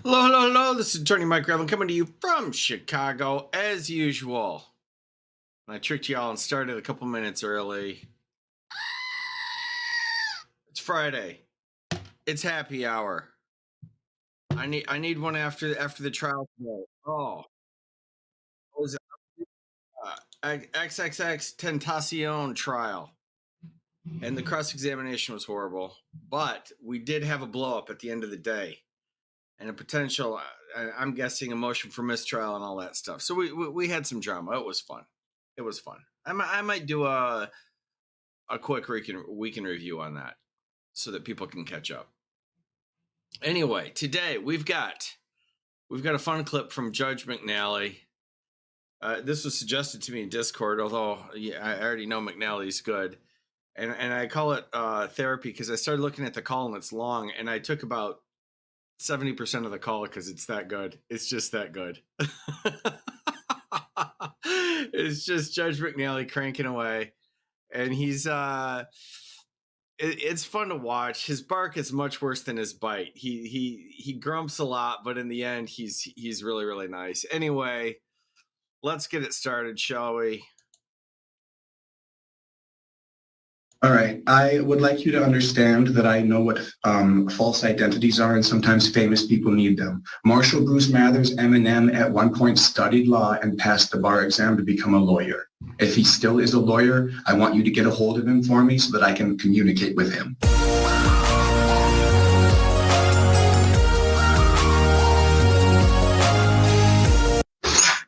Hello, hello, hello. This is Attorney Mike Revlin coming to you from Chicago as usual. I tricked y'all and started a couple minutes early. It's Friday. It's happy hour. I need one after the trial today. Oh, what was it? XXX Tentacion trial. And the cross-examination was horrible, but we did have a blow-up at the end of the day. And a potential, I'm guessing, a motion for mistrial and all that stuff. So we had some drama. It was fun. It was fun. I might do a quick weekend review on that so that people can catch up. Anyway, today we've got a fun clip from Judge McNally. This was suggested to me in Discord, although I already know McNally's good. And I call it therapy because I started looking at the call and it's long, and I took about 70% of the call because it's that good. It's just that good. It's just Judge McNally cranking away, and he's it's fun to watch. His bark is much worse than his bite. He grumps a lot, but in the end, he's really, really nice. Anyway, let's get it started, shall we? All right. I would like you to understand that I know what false identities are, and sometimes famous people need them. Marshall Bruce Mathers, Eminem, at one point studied law and passed the bar exam to become a lawyer. If he still is a lawyer, I want you to get a hold of him for me so that I can communicate with him.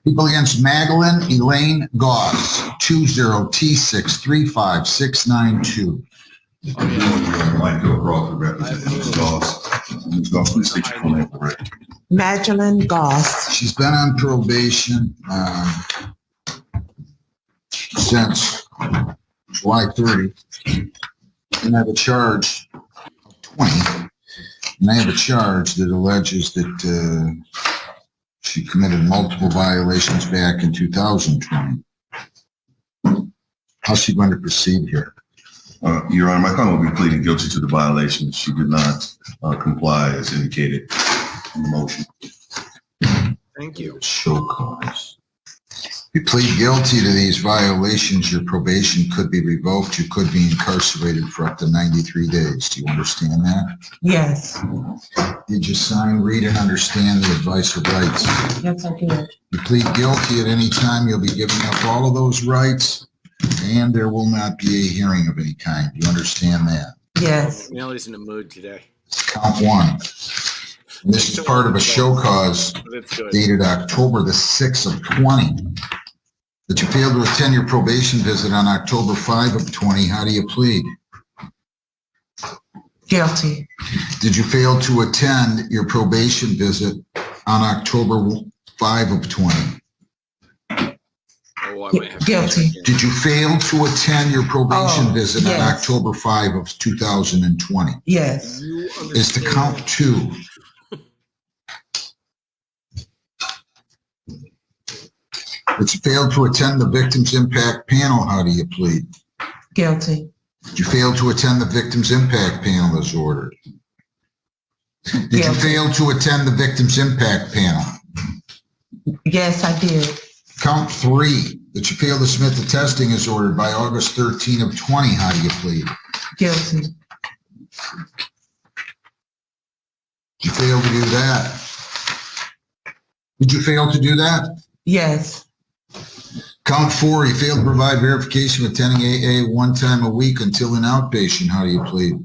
People against Magdalene Elaine Goss, 20T635692. Magdalene Goss. She's been on probation since July 30, and I have a charge of 20, and I have a charge that alleges that she committed multiple violations back in 2020. How's she going to proceed here? Your Honor, my client will be pleading guilty to the violations. She did not comply as indicated in the motion. Thank you. Show cause. If you plead guilty to these violations, your probation could be revoked. You could be incarcerated for up to 93 days. Do you understand that? Yes. Did you sign, read, and understand the advice of rights? Yes, I did. You plead guilty at any time, you'll be giving up all of those rights, and there will not be a hearing of any kind. Do you understand that? Yes. McNally's in the mood today. Count one. And this is part of a show cause dated October the 6th of 20. That you failed to attend your probation visit on October 5 of 20. How do you plead? Guilty. Did you fail to attend your probation visit on October 5 of 20? Guilty. Did you fail to attend your probation visit on October 5 of 2020? Yes. Is to count two. Did you fail to attend the Victims Impact Panel? How do you plead? Guilty. Did you fail to attend the Victims Impact Panel as ordered? Did you fail to attend the Victims Impact Panel? Yes, I did. Count three. That you failed to submit the testing as ordered by August 13 of 20. How do you plead? Guilty. Did you fail to do that? Did you fail to do that? Yes. Count four. You failed to provide verification of attending AA one time a week until an outpatient. How do you plead?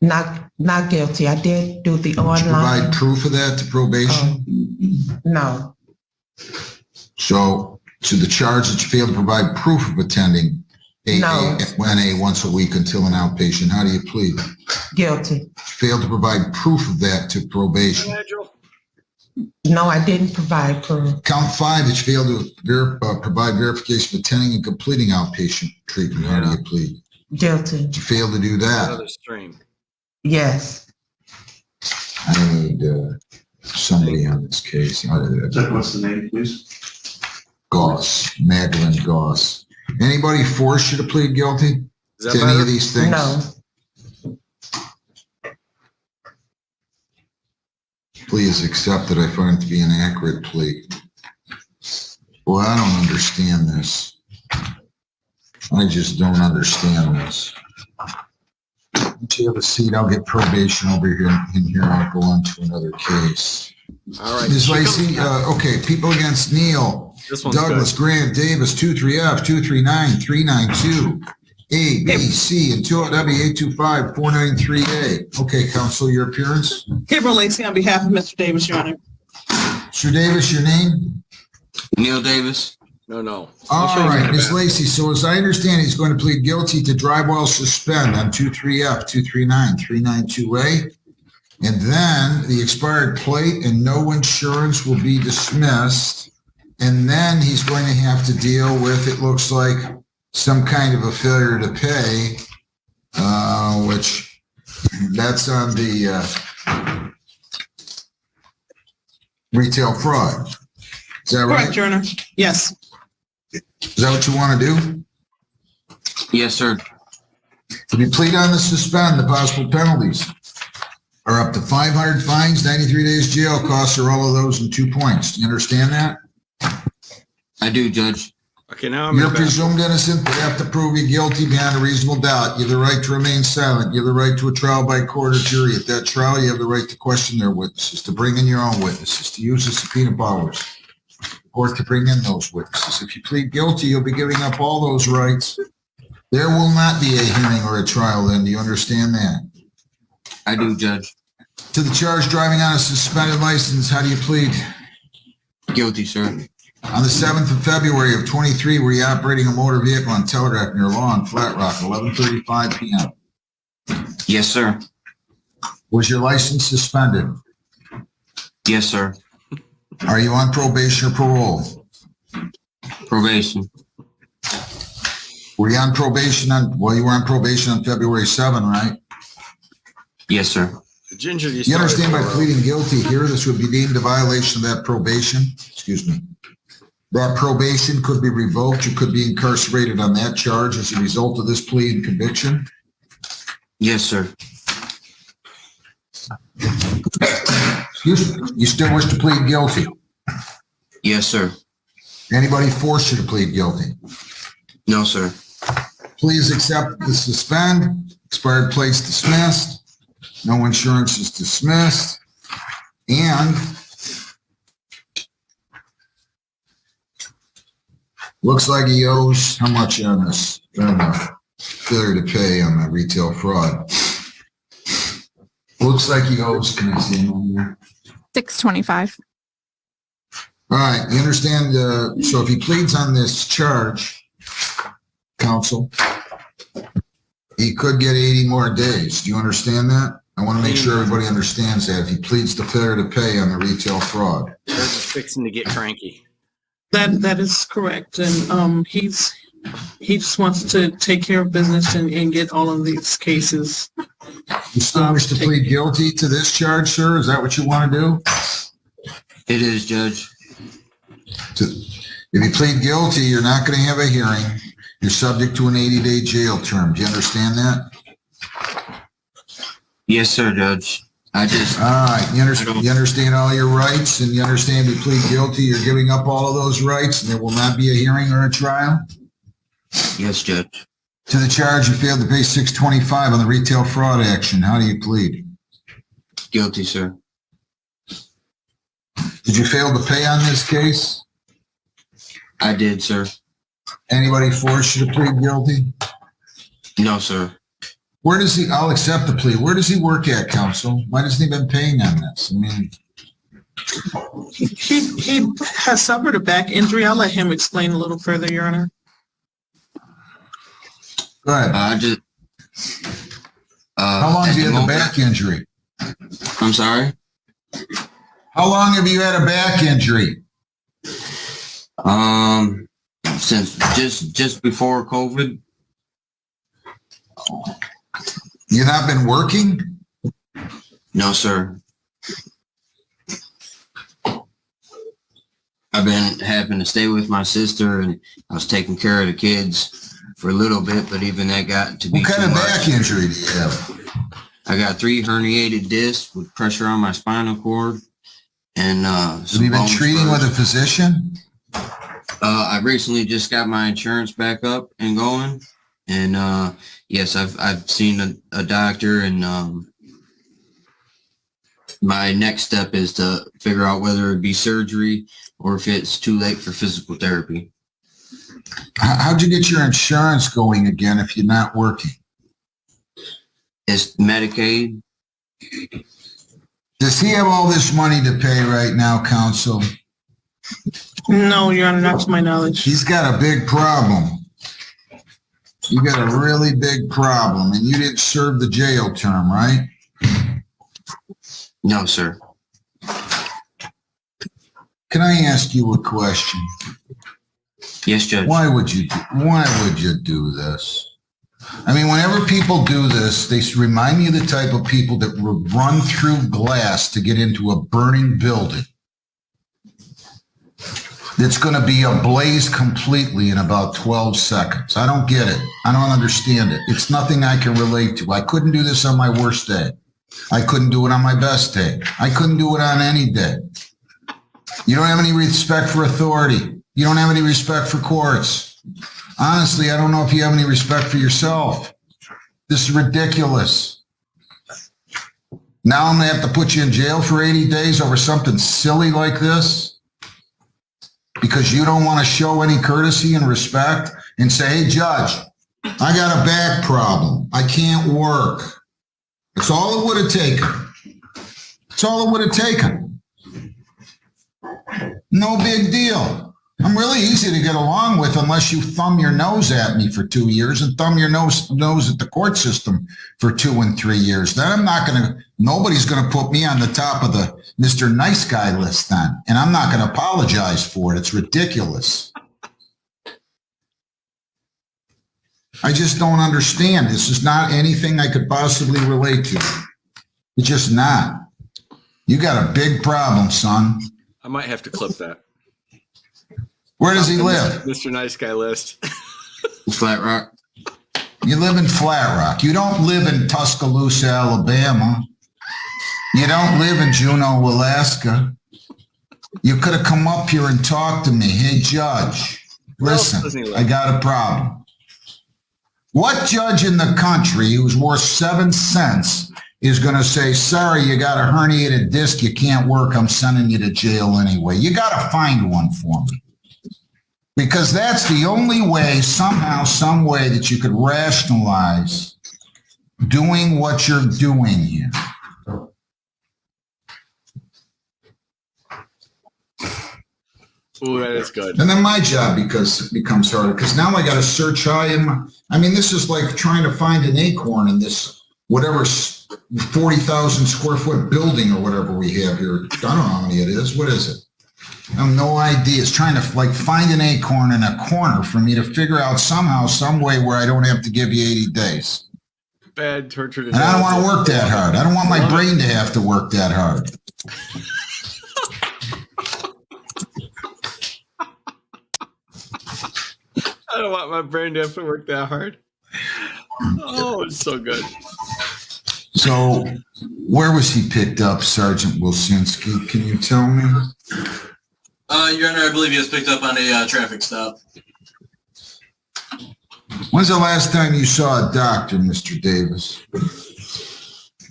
Not guilty. I did do the online. Did you provide proof of that to probation? No. So the charge that you failed to provide proof of attending AA once a week until an outpatient, how do you plead? Guilty. You failed to provide proof of that to probation. No, I didn't provide proof. Count five, that you failed to provide verification of attending and completing outpatient treatment. How do you plead? Guilty. Did you fail to do that? Another stream. Yes. I need somebody on this case. What's the name, please? Goss, Magdalene Goss. Anybody force you to plead guilty to any of these things? No. plea is accepted, I find it to be an accurate plea. Well, I don't understand this. I just don't understand this. Once you have a seat, I'll get probation over here in here. I'll go on to another case. All right. Ms. Lacey, okay, people against Neal, This one's Douglas, good. Grant, Davis, 23F, 239, 392, A, B, C, and 2LW 825-493A. Okay, counsel, your appearance. Gabriel Lacey on behalf of Mr. Davis, Your Honor. Mr. Davis, your name? Neil Davis. No. All right, Ms. Lacey, so as I understand, he's going to plead guilty to drive while suspend on 23F, 239, 392A. And then the expired plate and no insurance will be dismissed. And then he's going to have to deal with, it looks like, some kind of a failure to pay, which that's on the retail fraud. Is that right? Correct, Your Honor. Yes. Is that what you want to do? Yes, sir. If you plead on the suspend, the possible penalties are up to 500 fines, 93 days jail, costs are all of those in 2 points. Do you understand that? I do, Judge. Okay, now I'm You're in the back. presumed innocent, but have to prove you guilty beyond a reasonable doubt. You have the right to remain silent. You have the right to a trial by court or jury. At that trial, you have the right to question their witnesses, to bring in your own witnesses, to use the subpoena powers, or to bring in those witnesses. If you plead guilty, you'll be giving up all those rights. There will not be a hearing or a trial then. Do you understand that? I do, Judge. To the charge driving on a suspended license, how do you plead? Guilty, sir. On the 7th of February of 23, were you operating a motor vehicle on Telegraph near Law in Flat Rock, 11:35 p.m.? Yes, sir. Was your license suspended? Yes, sir. Are you on probation or parole? Probation. Were you on probation you were on probation on February 7, right? Yes, sir. The ginger You understand by pleading guilty here, this would be deemed a violation of that probation? Excuse me. That probation could be revoked. You could be incarcerated on that charge as a result of this plea and conviction. Yes, sir. Excuse me. You still wish to plead guilty? Yes, sir. Anybody forced you to plead guilty? No, sir. Please accept the suspend. Expired plates dismissed. No insurance is dismissed. And looks like he owes how much on this? Failure to pay on the retail fraud. Looks like he owes, can I see him on there? $625. All right, you understand, so if he pleads on this charge, counsel, he could get 80 more days. Do you understand that? I want to make sure everybody understands that if he pleads to failure to pay on the retail fraud. They're just fixing to get cranky. That is correct. And he just wants to take care of business and get all of these cases. You still wish to plead guilty to this charge, sir? Is that what you want to do? It is, Judge. If you plead guilty, you're not going to have a hearing. You're subject to an 80-day jail term. Do you understand that? Yes, sir, Judge. I just, All right, you understand all your rights, and you understand if you plead guilty, you're giving up all of those rights, and there will not be a hearing or a trial? yes, Judge. To the charge, you failed to pay $625 on the retail fraud action. How do you plead? Guilty, sir. Did you fail to pay on this case? I did, sir. Anybody force you to plead guilty? No, sir. Where does he, I'll accept the plea. Where does he work at, counsel? Why doesn't he been paying on this? I mean, He has suffered a back injury. I'll let him explain a little further, Your Honor. go ahead. I just. How long have you had the back injury? I'm sorry? How long have you had a back injury? Since just before COVID. You not been working? No, sir. I've been having to stay with my sister, and I was taking care of the kids for a little bit, but even that got to be What kind too of much. back injury do you have? I got 3 herniated discs with pressure on my spinal cord, and Have some you been bone treating with a spurs. physician? I recently just got my insurance back up and going, and yes, I've seen a doctor, and my next step is to figure out whether it be surgery or if it's too late for physical therapy. How'd you get your insurance going again if you're not working? It's Medicaid. Does he have all this money to pay right now, counsel? No, Your Honor, not to my knowledge. He's got a big problem. You got a really big problem, and you didn't serve the jail term, right? No, sir. Can I ask you a question? Yes, Judge. Why would you do this? I mean, whenever people do this, they remind me of the type of people that would run through glass to get into a burning building that's going to be ablaze completely in about 12 seconds. I don't get it. I don't understand it. It's nothing I can relate to. I couldn't do this on my worst day. I couldn't do it on my best day. I couldn't do it on any day. You don't have any respect for authority. You don't have any respect for courts. Honestly, I don't know if you have any respect for yourself. This is ridiculous. Now I'm going to have to put you in jail for 80 days over something silly like this because you don't want to show any courtesy and respect and say, hey, Judge, I got a back problem. I can't work. That's all it would have taken. That's all it would have taken. No big deal. I'm really easy to get along with unless you thumb your nose at me for 2 years and thumb your nose at the court system for 2 and 3 years. Then nobody's going to put me on the top of the Mr. Nice Guy list then. And I'm not going to apologize for it. It's ridiculous. I just don't understand. This is not anything I could possibly relate to. It's just not. You got a big problem, son. I might have to clip that. Where does he live? Mr. Nice Guy list. Flat Rock. You live in Flat Rock. You don't live in Tuscaloosa, Alabama. You don't live in Juneau, Alaska. You could have come up here and talked to me. Hey, Judge, Where else does he listen, live? I got a problem. What judge in the country who's worth 7 cents is going to say, sorry, you got a herniated disc, you can't work, I'm sending you to jail anyway? You got to find one for me. Because that's the only way, somehow, some way that you could rationalize doing what you're doing here. Ooh, that is good. And then my job becomes harder because now I got to search high this is like trying to find an acorn in this whatever 40,000 square foot building or whatever we have here. I don't know how many it is. What is it? I have no idea. It's trying to find an acorn in a corner for me to figure out somehow, some way where I don't have to give you 80 days. Bad tortured. And I don't want to work that hard. I don't want my brain to have to work that hard. I don't want my brain to have to work that hard. Oh, it's so good. So where was he picked up, Sergeant Wilsinski? Can you tell me? Your Honor, I believe he was picked up on a traffic stop. When's the last time you saw a doctor, Mr. Davis?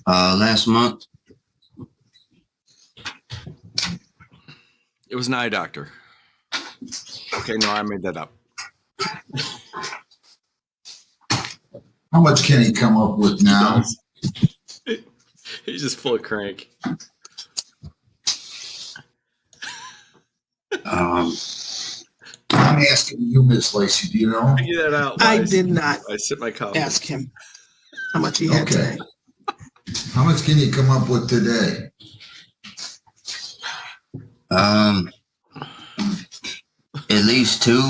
Last month. It was an eye doctor. Okay, no, I made that up. How much can he come up with now? He's just full of crank. I'm asking you, Miss Lacey, do you know? Figure that out. I Wise. did not I sip my coffee. ask him how much he had Okay. today. How much can you come up with today? At least 2.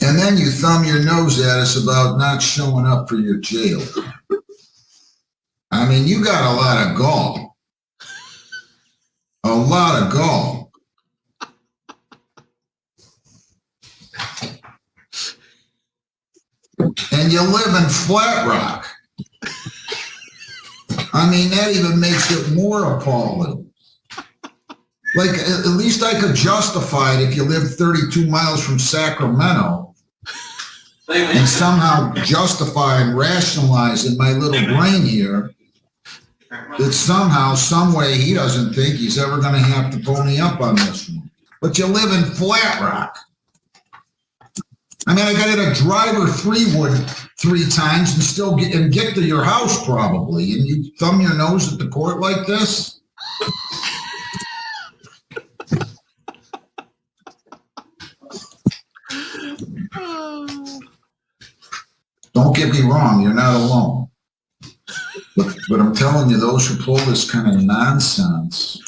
And then you thumb your nose at us about not showing up for your jail. I mean, you got a lot of gall. A lot of gall. And you live in Flat Rock. I mean, that even makes it more appalling. Like, at least I could justify it if you live 32 miles from Sacramento and somehow justify and rationalize in my little brain here that somehow, some way, he doesn't think he's ever going to have to pony up on this one. But you live in Flat Rock. I mean, I got to driver 3-wood 3 times and still get to your house probably, and you thumb your nose at the court like this? Don't get me wrong, you're not alone. But I'm telling you, those who pull this kind of nonsense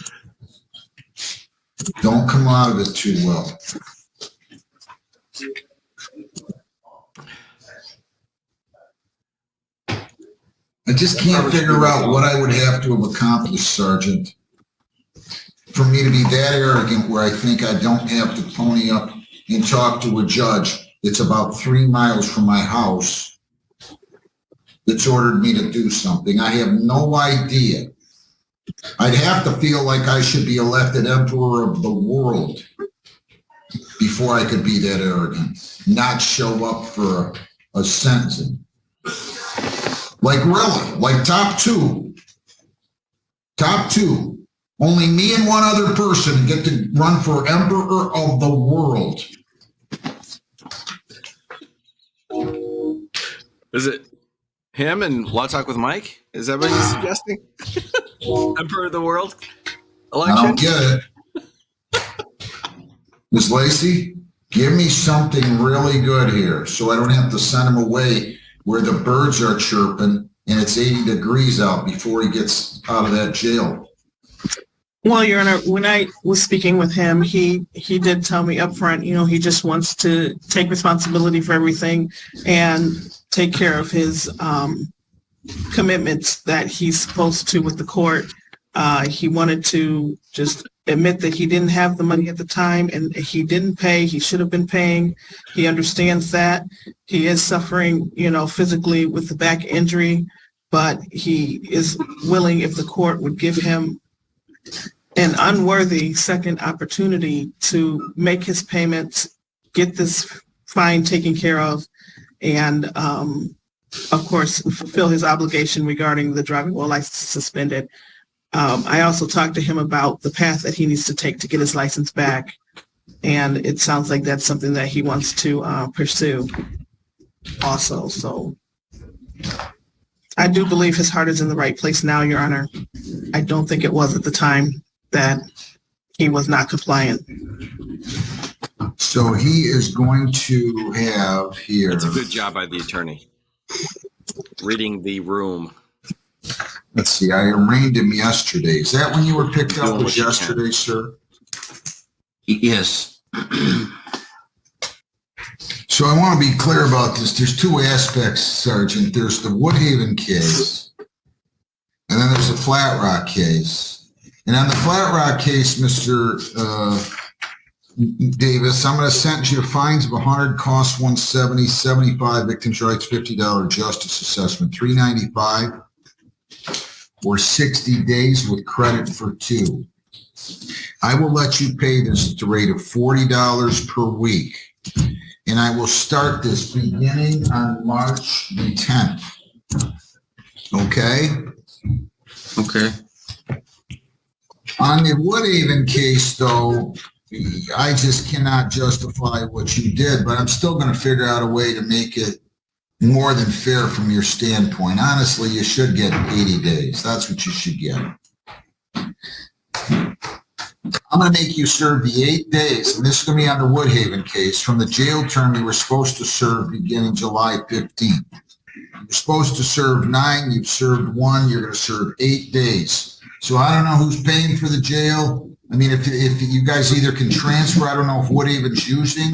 don't come out of it too well. I just can't figure out what I would have to have accomplished, Sergeant, for me to be that arrogant where I think I don't have to pony up and talk to a judge that's about 3 miles from my house that's ordered me to do something. I have no idea. I'd have to feel like I should be elected emperor of the world before I could be that arrogant, not show up for a sentencing. Like really, like top two. Only me and one other person get to run for emperor of the world. Is it him and Law Talk with Mike? Is that what you're suggesting? Emperor of the world election? I don't get it. Ms. Lacey, give me something really good here so I don't have to send him away where the birds are chirping and it's 80 degrees out before he gets out of that jail. Well, Your Honor, when I was speaking with him, he did tell me up front, he just wants to take responsibility for everything and take care of his commitments that he's supposed to with the court. He wanted to just admit that he didn't have the money at the time and he didn't pay. He should have been paying. He understands that. He is suffering, physically with the back injury, but he is willing, if the court would give him an unworthy second opportunity to make his payments, get this fine taken care of, and of course, fulfill his obligation regarding the driving while license suspended. I also talked to him about the path that he needs to take to get his license back, and it sounds like that's something that he wants to pursue also. So I do believe his heart is in the right place now, Your Honor. I don't think it was at the time that he was not compliant. So he is going to have here. That's a good job by the attorney. Reading the room. Let's see, I arraigned him yesterday. Is that when you were picked up? Was yesterday, sir? Yes. So I want to be clear about this. There's 2 aspects, Sergeant. There's the Woodhaven case, and then there's the Flat Rock case. And on the Flat Rock case, Mr. Davis, I'm going to sentence you to fines of 100, costs 170, 75, victims' rights $50, justice assessment $395, or 60 days with credit for 2. I will let you pay this at the rate of $40 per week, and I will start this beginning on March the 10th. Okay? Okay. On the Woodhaven case, though, I just cannot justify what you did, but I'm still going to figure out a way to make it more than fair from your standpoint. Honestly, you should get 80 days. That's what you should get. I'm going to make you serve the 8 days, and this is going to be on the Woodhaven case, from the jail term you were supposed to serve beginning July 15th. You're supposed to serve 9, you've served 1, you're going to serve 8 days. So I don't know who's paying for the jail. I mean, if you guys either can transfer, I don't know if Woodhaven's using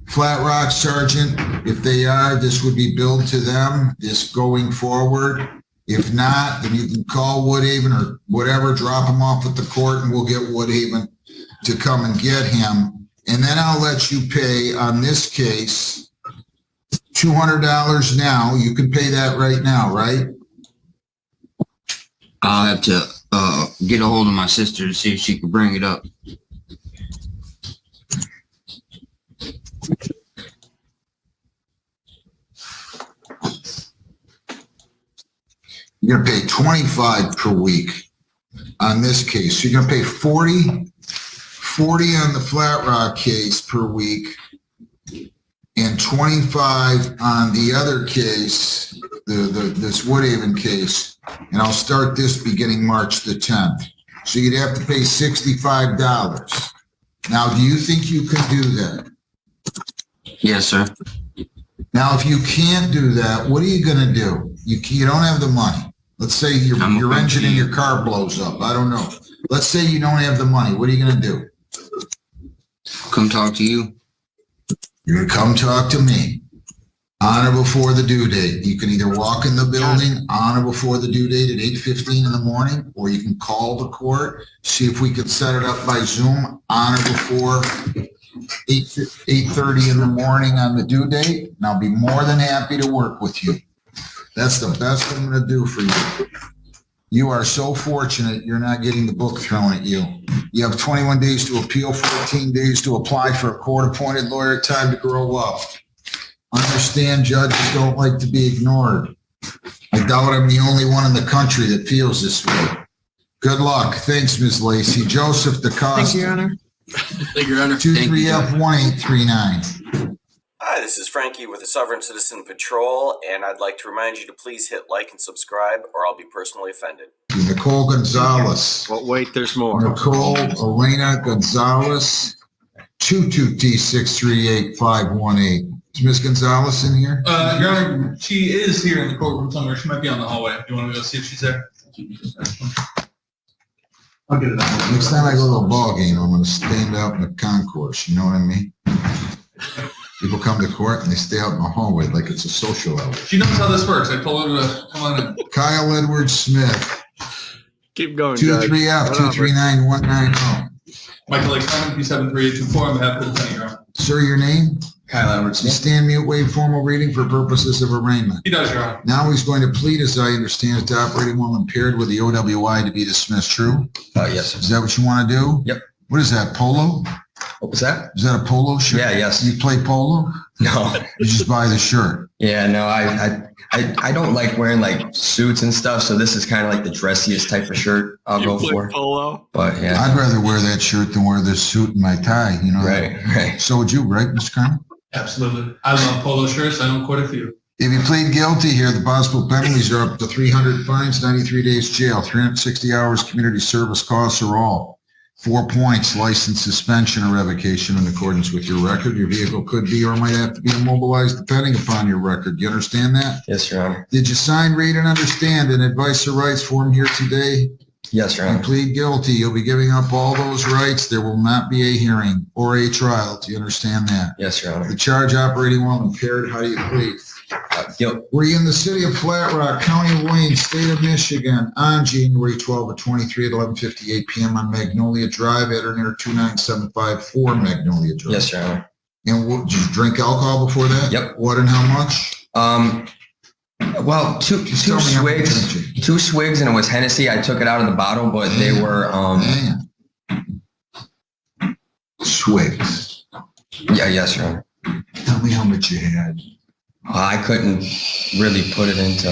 Flat Rock, Sergeant. If they are, this would be billed to them, this going forward. If not, then you can call Woodhaven or whatever, drop him off at the court, and we'll get Woodhaven to come and get him. And then I'll let you pay on this case $200 now. You can pay that right now, right? I'll have to get a hold of my sister to see if she can bring it up. You're gonna pay 25 per week on this case. So you're gonna pay 40 on the Flat Rock case per week and 25 on the other case, this Woodhaven case. And I'll start this beginning March the 10th. So you'd have to pay $65. Now, do you think you can do that? Yes, sir. Now, if you can't do that, what are you gonna do? You don't have the money. Let's say your engine in your car blows up. I don't know. Let's say you don't have the money. What are you gonna do? Come talk to you. You're gonna come talk to me on or before the due date. You can either walk in the building on or before the due date at 8:15 in the morning, or you can call the court, see if we can set it up by Zoom on or before 8:30 in the morning on the due date, and I'll be more than happy to work with you. That's the best I'm gonna do for you. You are so fortunate you're not getting the book thrown at you. You have 21 days to appeal, 14 days to apply for a court-appointed lawyer, time to grow up. Understand, judges don't like to be ignored. I doubt I'm the only one in the country that feels this way. Good luck. Thanks, Ms. Lacy. Joseph DeCosta. Thank you, Your Honor. Thank you, Your Honor. 23F1839. Hi, this is Frankie with the Sovereign Citizen Patrol, and I'd like to remind you to please hit like and subscribe, or I'll be personally offended. Nicole Gonzalez. But wait, there's more. Nicole Elena Gonzalez, 22T638518. Is Ms. Gonzalez in here? Your Honor, she is here in the courtroom somewhere. She might be on the hallway. You want to go see if she's there? I'll get it out. Next time I go to a ball game, I'm going to stand out in the concourse. You know what I mean? People come to court and they stay out in the hallway like it's a social hour. She knows how this works. I told her to come on in. Kyle Edward Smith, Keep going, Judge. 23F239190. Michael Lake Simon, P73824, on behalf of the Lieutenant, Your Honor. Sir, your name? Kyle Edward You Smith. stand mute, waive formal reading for purposes of arraignment. He does, Your Honor. Now he's going to plead, as I understand it, to operating while impaired with the OWI to be dismissed. True? Yes. Is that what you want to do? Yep. What is that, polo? What was that? Is that a polo shirt? Yeah, yes. You play polo? No. You just buy the shirt? Yeah, no, I don't like wearing like suits and stuff, so this is kind of like the dressiest type of shirt I'll go for. Polo. But yeah. I'd rather wear that shirt than wear this suit and my tie, you know? Right, right. So would you, right, Mr. Carmen? Absolutely. I love polo shirts. I own quite a few. If you plead guilty here, the possible penalties are up to 300 fines, 93 days jail, 360 hours community service costs or all. 4 points, license suspension or revocation in accordance with your record. Your vehicle could be or might have to be immobilized depending upon your record. Do you understand that? Yes, Your Honor. Did you sign, read, and understand an advice of rights form here today? Yes, Your And Honor. plead guilty. You'll be giving up all those rights. There will not be a hearing or a trial. Do you understand that? Yes, Your Honor. The charge operating while impaired, how do you plead? Guilt. Were you in the city of Flat Rock, County of Wayne, State of Michigan on January 12 of 23 at 11:58 p.m. on Magnolia Drive at or near 29754 Magnolia Drive? Yes, Your Honor. And did you drink alcohol before that? Yep. What and how much? Well, two Tell me how much swigs, drinking. 2 swigs, and it was Hennessy. I took it out of the bottle, but they were, Man. Swigs. yeah, yes, Your Honor. Tell me how much you had. I couldn't really put it into.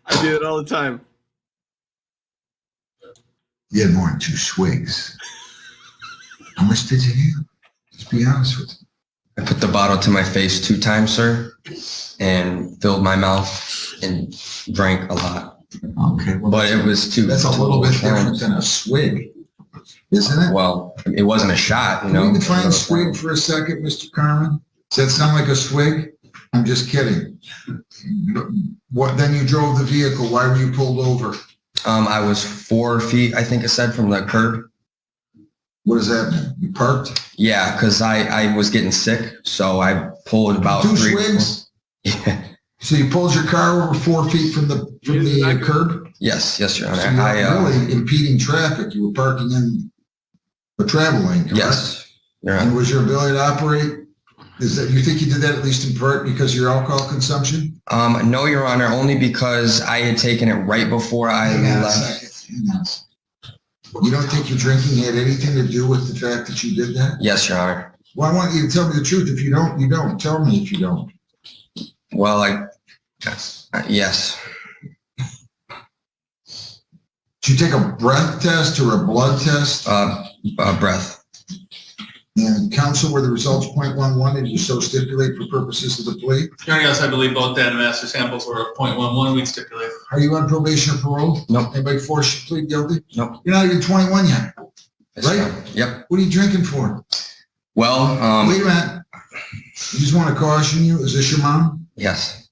I do it all the time. You had more than 2 swigs. How much did you have? Just be honest with me. I put the bottle to my face 2 times, sir, and filled my mouth and drank a lot. Okay. Well, But it was too. that's a little bit different than a swig, isn't it? Well, it wasn't a shot, you Can know. you define swig for a second, Mr. Carmen? Does that sound like a swig? I'm just kidding. What, then you drove the vehicle. Why were you pulled over? I was 4 feet, I think it said, from the curb. What does that mean? You parked? Yeah, because I was getting sick, so I pulled about 2 3. swigs? Yeah. So you pulled your car over 4 feet from the curb? Yes, yes, Your Honor. So you're really impeding traffic. You were parking in the travel lane, correct? Yes, Your And Honor. was your ability to operate Is that, you think you did that at least in part because of your alcohol consumption? No, Your Honor, only because I had taken it right before I left. You don't think your drinking had anything to do with the fact that you did that? Yes, Your Honor. Well, I want you to tell me the truth. If you don't, you don't. Tell me if you don't. Well, yes. Did you take a breath test or a blood test? Breath. And counsel, were the results 0.11? Did you so stipulate for purposes of the plea? Your Honor, yes, I believe both data master samples were 0.11. We'd stipulate. Are you on probation or parole? Nope. Anybody force you to plead guilty? Nope. You're not even 21 yet, Yes, right? Your Honor. Yep. What are you drinking for? Well, Wait a minute. I just want to caution you. Is this your mom? yes.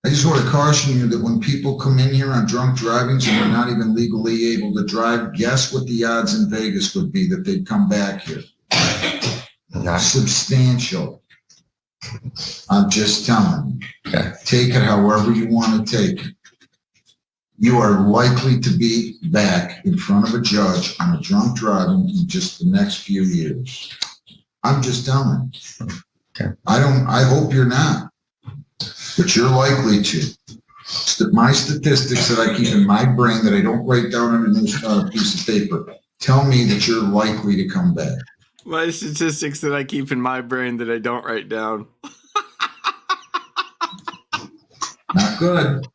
I just want to caution you that when people come in here on drunk drivings and they're not even legally able to drive, guess what the odds in Vegas would be that they'd come back here? Not. Substantial. I'm just telling you. Okay. Take it however you want to take it. You are likely to be back in front of a judge on a drunk driving in just the next few years. I'm just telling you. Okay. I hope you're not, but you're likely to. My statistics that I keep in my brain that I don't write down on a piece of paper tell me that you're likely to come back. My statistics that I keep in my brain that I don't write down. Not good.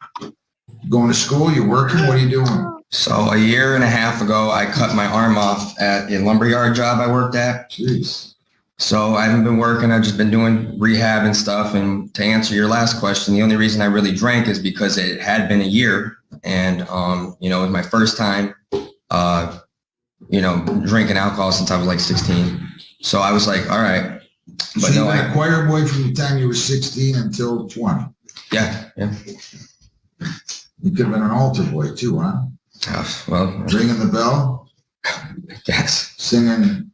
Going to school, you're working, what are you doing? So a year and a half ago, I cut my arm off at a lumberyard job I worked at. Jeez. So I haven't been working. I've just been doing rehab and stuff. And to answer your last question, the only reason I really drank is because it had been a year. And, it was my first time, drinking alcohol since I was like 16. So I was like, all right. But So you've been a choir boy from the time you were 16 until 20. Yeah. You could have been an altar boy too, huh? Well, Ringing the bell, yes. singing.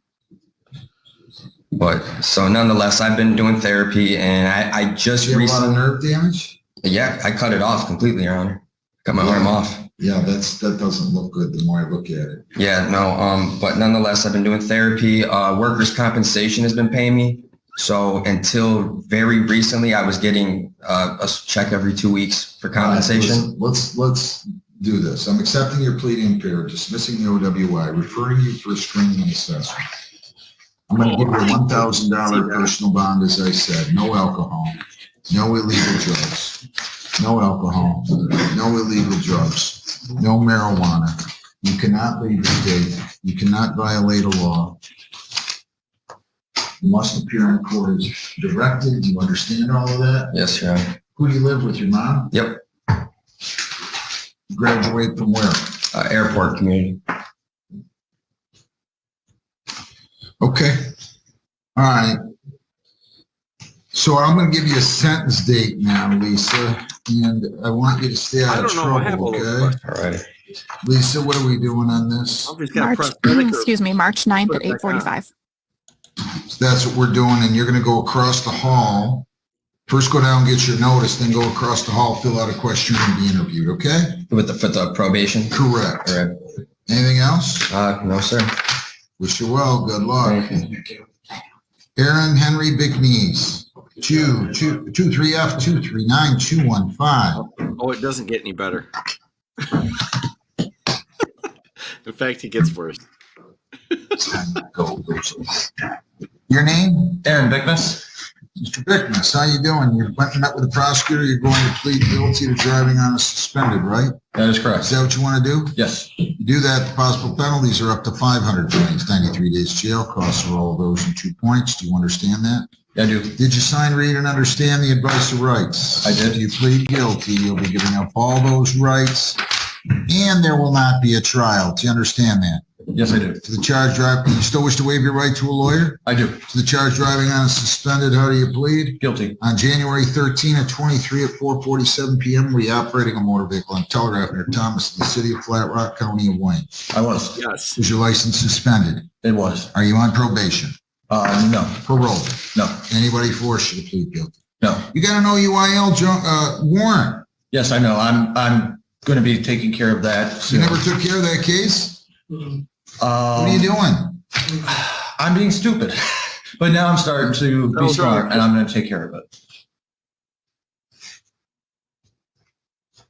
But so nonetheless, I've been doing therapy, and I just Do you have a lot recently. of nerve damage? Yeah, I cut it off completely, Your Honor. Cut my arm off. Yeah, that doesn't look good the more I look at it. Yeah, no. But nonetheless, I've been doing therapy. Workers' compensation has been paying me. So until very recently, I was getting a check every 2 weeks for compensation. Let's do this. I'm accepting your plea impaired, dismissing the OWI, referring you for a screening and assessment. I'm going to give you a $1,000 personal bond, as I said. No alcohol, no illegal drugs, no alcohol, no illegal drugs, no marijuana. You cannot leave the state. You cannot violate a law. You must appear in court as directed. Do you understand all of that? Yes, Your Honor. Who do you live with, your mom? Yep. Graduate from where? Airport community. Okay. All right. So I'm going to give you a sentence date now, Lisa, and I want you to stay out of trouble, okay? All right. Lisa, what are we doing on this? March 9th at 8:45. So that's what we're doing, and you're going to go across the hall. First go down, get your notice, then go across the hall, fill out a questionnaire, and be interviewed, okay? For the probation? Correct. All right. Anything else? No, sir. Wish you well. Good luck. Thank you. Aaron Henry Bicknees, 23F239215. Oh, it doesn't get any better. In fact, it gets worse. Your name? Aaron Bickness. Mr. Bickness, how you doing? You went and met with the prosecutor. You're going to plead guilty to driving on a suspended, right? That is correct. Is that what you want to do? Yes. You do that, possible penalties are up to 500 fines, 93 days jail. Costs are all of those in 2 points. Do you understand that? Yeah, I do. Did you sign, read, and understand the advice of rights? I did. If you plead guilty, you'll be giving up all those rights, and there will not be a trial. Do you understand that? Yes, I do. To the charge driving, you still wish to waive your right to a lawyer? I do. To the charge driving on a suspended, how do you plead? Guilty. On January 13 at 23 at 4:47 p.m., were you operating a motor vehicle on Telegraph near Thomas in the city of Flat Rock, County of Wayne? I was. Yes. Was your license suspended? It was. Are you on probation? No. Parole? No. Anybody force you to plead guilty? No. You got an OUIL warrant. Yes, I know. I'm going to be taking care of that. You never took care of that case? What are you doing? I'm being stupid. But now I'm starting to be smart and I'm going to take care of it.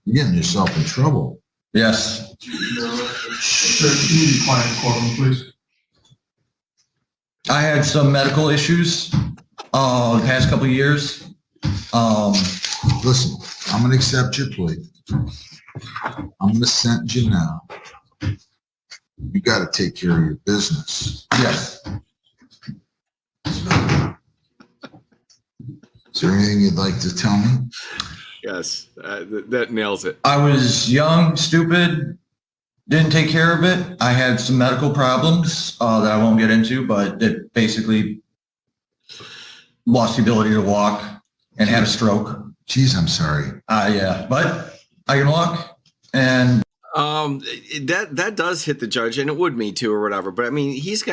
You're getting yourself in trouble. Yes. Sir, can you be quiet in the courtroom, please? I had some medical issues the past couple of years. Listen, I'm going to accept your plea. I'm going to sentence you now. You got to take care of your business. Yes. Is there anything you'd like to tell me? Yes, that nails it. I was young, stupid, didn't take care of it. I had some medical problems that I won't get into, but it basically lost the ability to walk and had a stroke. Jeez, I'm sorry. Yeah, but I can walk, and that does hit the judge, and it would me too, or whatever. But I mean, his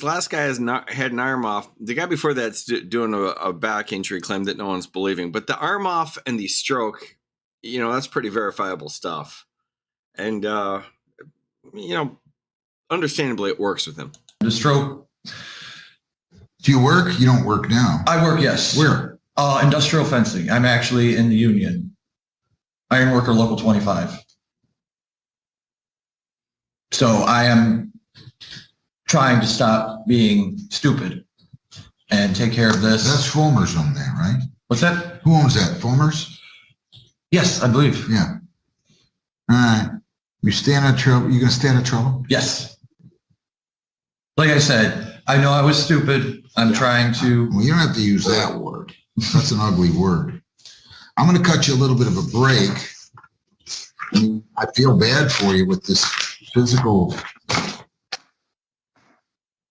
last guy has not had an arm off. The guy before that's doing a back injury claim that no one's believing. But the arm off and the stroke, that's pretty verifiable stuff. And understandably, it works with him. The stroke. Do you work? You don't work now. I work, yes. Where? Industrial fencing. I'm actually in the union. Iron worker local 25. So I am trying to stop being stupid and take care of this. That's Fulmer's own there, right? What's that? Who owns that? Fulmer's? Yes, I believe. Yeah. All right. You stay out of trouble? You gonna stay out of trouble? Yes. Like I said, I know I was stupid. I'm trying to. Well, you don't have to use that word. That's an ugly word. I'm going to cut you a little bit of a break. I feel bad for you with this physical.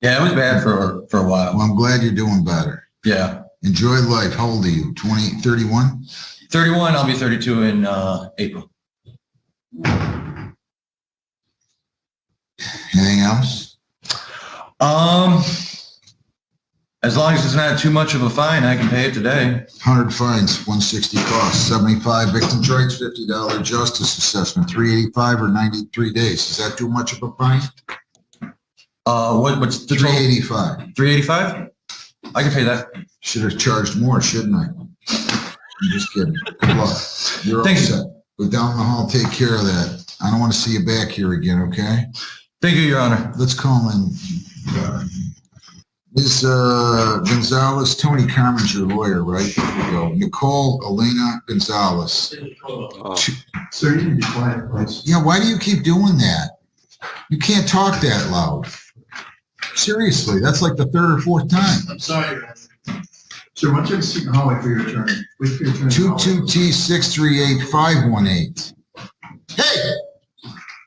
Yeah, it was bad for a while. Well, I'm glad you're doing better. Yeah. Enjoy life. How old are you? 20, 31? 31. I'll be 32 in April. Anything else? As long as it's not too much of a fine, I can pay it today. 100 fines, 160 costs, 75 victims' rights, $50 justice assessment, 385 or 93 days. Is that too much of a fine? What's the 385? 385? I can pay that. Should have charged more, shouldn't I? I'm just kidding. Good luck. You're Thanks. all set. Go down in the hall, take care of that. I don't want to see you back here again, okay? Thank you, Your Honor. Let's call in Ms. Gonzalez. Tony Carmen's your lawyer, right? Here we go. Nicole Elena Gonzalez. Sir, you need to be quiet, please. Yeah, why do you keep doing that? You can't talk that loud. Seriously, that's like the third or fourth time. I'm sorry, Your Honor. Sir, why don't you have a seat in the hallway for your attorney? Wait for your attorney. 22T638518. Hey!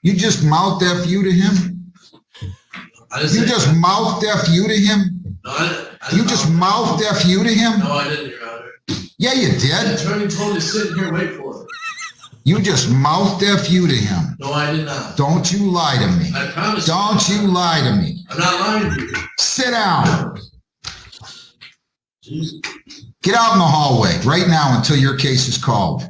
You just mouthed F you to him? You just mouthed F you to him? No, I You just mouthed F you to him? No, I didn't, Your Honor. Yeah, you The did. attorney told me to sit here and wait for it. You just mouthed F you to him. No, I did not. Don't you lie to me. I promise. Don't you lie to me. I'm not lying to you. Sit down. Jesus. Get out in the hallway right now until your case is called.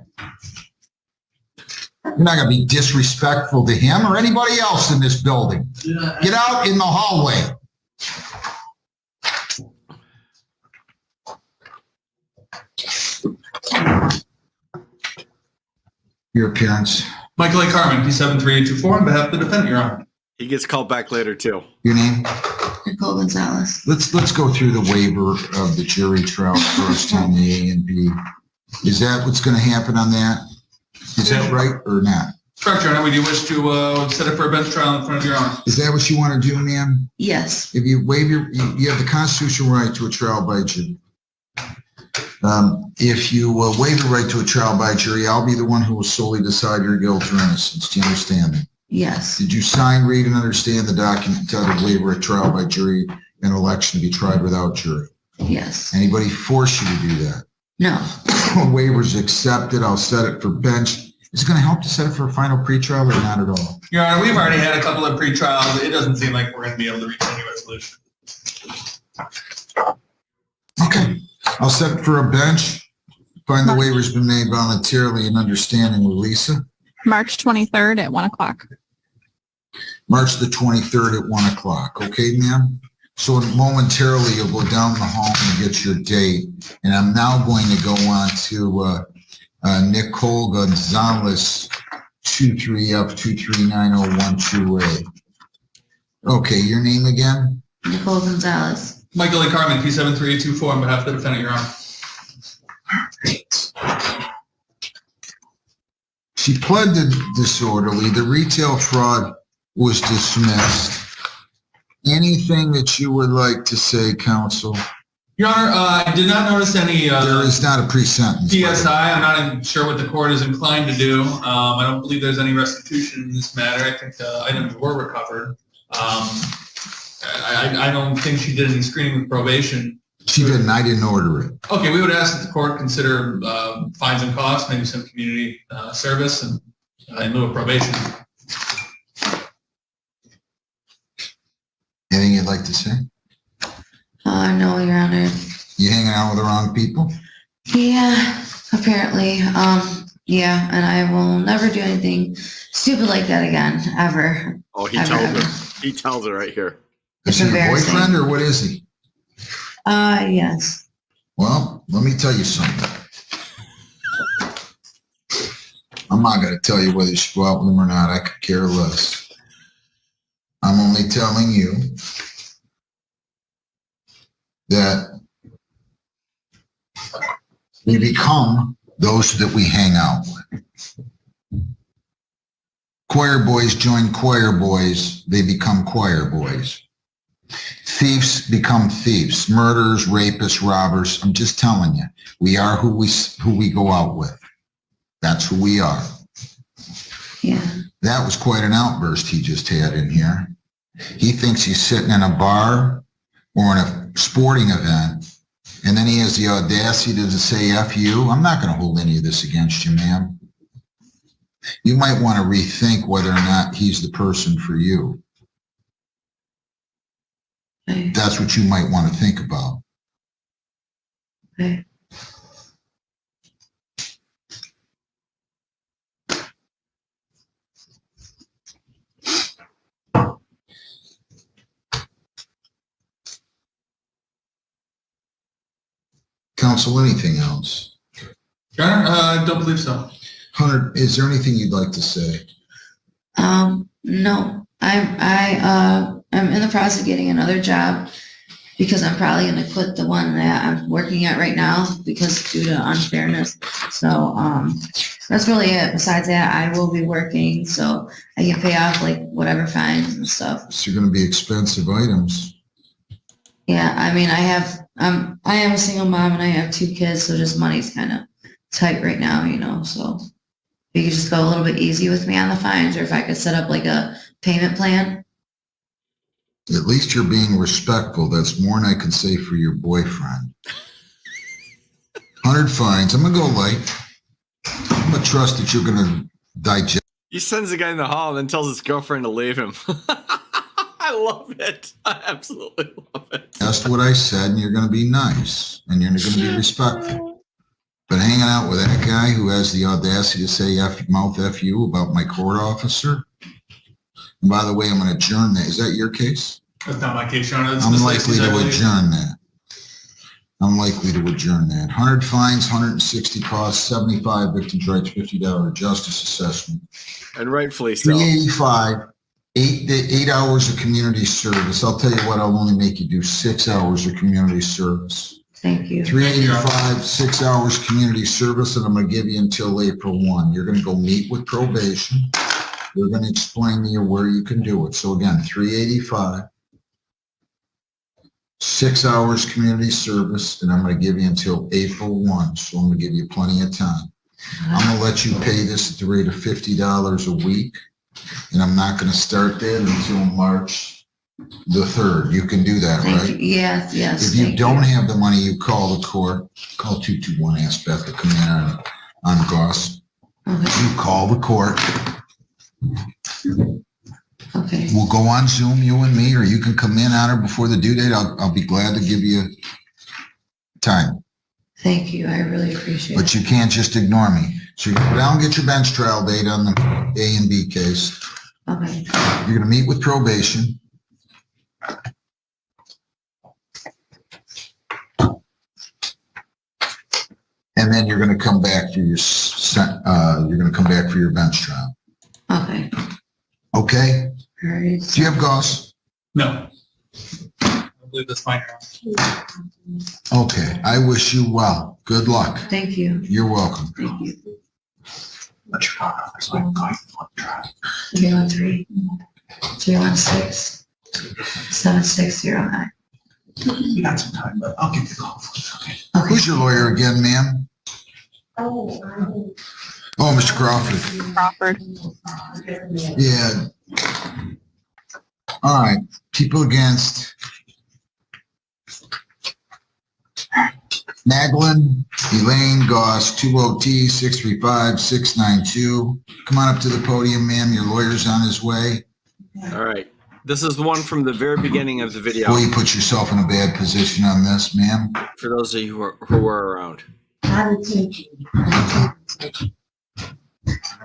You're not going to be disrespectful to him or anybody else in this building. Get out in the hallway. Your appearance. Michael A. Carmen, P73824, on behalf of the defendant, Your Honor. He gets called back later too. Your name? Nicole Gonzalez. Let's go through the waiver of the jury trial first on the A and B. Is that what's going to happen on that? Is that right or not? Correct, Your Honor. We do wish to set up for a bench trial in front of Your Honor. Is that what you want to do, ma'am? Yes. If you waive you have the constitutional right to a trial by jury. If you waive the right to a trial by jury, I'll be the one who will solely decide your guilt or innocence. Do you understand me? Yes. Did you sign, read, and understand the document entitled waiver of trial by jury and election to be tried without jury? Yes. Anybody force you to do that? No. Waiver's accepted. I'll set it for bench. Is it going to help to set it for a final pretrial or not at all? Your Honor, we've already had a couple of pre-trials. It doesn't seem like we're going to be able to reach any resolution. Okay. I'll set it for a bench. Find the waiver's been made voluntarily and understanding with Lisa. March 23rd at 1 o'clock. March the 23rd at 1 o'clock. Okay, ma'am? So momentarily you'll go down the hall and get your date. And I'm now going to go on to Nicole Gonzalez, 23F2390128. Okay, your name again? Nicole Gonzalez. Michael A. Carmen, P73824, on behalf of the defendant, Your Honor. She pled the disorderly. The retail fraud was dismissed. Anything that you would like to say, counsel? Your Honor, I did not notice any There is not a pre-sentence. PSI. I'm not even sure what the court is inclined to do. I don't believe there's any restitution in this matter. I think the items were recovered. I don't think she did any screening with probation. She didn't. I didn't order it. Okay, we would ask that the court consider fines and costs, maybe some community service, and in lieu of probation. Anything you'd like to say? No, Your Honor. You hanging out with the wrong people? Yeah, apparently. Yeah, and I will never do anything stupid like that again, ever. Oh, he ever, tells ever. her. He tells her right here. Is he your boyfriend or what is he? Yes. Well, let me tell you something. I'm not going to tell you whether you should go out with him or not. I could care less. I'm only telling you that we become those that we hang out with. Choir boys join choir boys. They become choir boys. Thieves become thieves. Murderers, rapists, robbers. I'm just telling you, we are who we go out with. That's who we are. Yeah. That was quite an outburst he just had in here. He thinks he's sitting in a bar or in a sporting event, and then he has the audacity to say F you. I'm not going to hold any of this against you, ma'am. You might want to rethink whether or not he's the person for you. Okay. That's what you might want to think about. Okay. Counsel, anything else? Your Honor, I don't believe so. Hunter, is there anything you'd like to say? No. I'm in the process of getting another job because I'm probably going to quit the one that I'm working at right now because due to unfairness. So that's really it. Besides that, I will be working so I can pay off like whatever fines and stuff. So you're going to be expensive items. Yeah, I mean, I am a single mom and I have 2 kids, so just money's kind of tight right now, you know, so if you could just go a little bit easy with me on the fines, or if I could set up like a payment plan. At least you're being respectful. That's more than I can say for your boyfriend. 100 fines. I'm going to go light. I'm going to trust that you're going to digest. He sends the guy in the hall and then tells his girlfriend to leave him. I love it. I absolutely love it. That's what I said, and you're going to be nice, and you're going to be respectful. But hanging out with that guy who has the audacity to say mouth F you about my court officer. And by the way, I'm going to adjourn that. Is that your case? That's not my case, Your Honor. I'm likely to adjourn that. I'm likely to adjourn that. 100 fines, 160 costs, 75 victims' rights, $50 justice assessment. And rightfully so. 385, 8 hours of community service. I'll tell you what, I'll only make you do 6 hours of community service. Thank you. 385, 6 hours community service, and I'm going to give you until April 1. You're going to go meet with probation. They're going to explain to you where you can do it. So again, 385, 6 hours community service, and I'm going to give you until April 1. So I'm going to give you plenty of time. I'm going to let you pay this at the rate of $50 a week, and I'm not going to start that until March the 3rd. You can do that, Thank right? you. Yes, yes. If you thank don't have the money, you call the court. Call 221, ask Beth to come in on Goss. Okay. You call the court. Okay. We'll go on Zoom, you and me, or you can come in on her before the due date. I'll be glad to give you time. Thank you. I really appreciate But it. you can't just ignore me. So you go down and get your bench trial date on the A and B case. Okay. You're going to meet with probation. And then you're going to come back for your bench trial. Okay. Okay? All right. Do you have gauze? No. I believe that's fine. Your Honor. Okay. I wish you well. Good luck. Thank you. You're welcome. Thank you. What's your phone number? So I can call you for the trial. 313-316-7609. You got some time, but I'll give you a call. Okay. Who's your lawyer again, ma'am? Oh, Oh, Mr. Crawford. Crawford. Yeah. All right. People against. Naglin, Elaine, Goss, 20T-635-692. Come on up to the podium, ma'am. Your lawyer's on his way. All right. This is the one from the very beginning of the video. Will you put yourself in a bad position on this, ma'am? For those of you who were around. I don't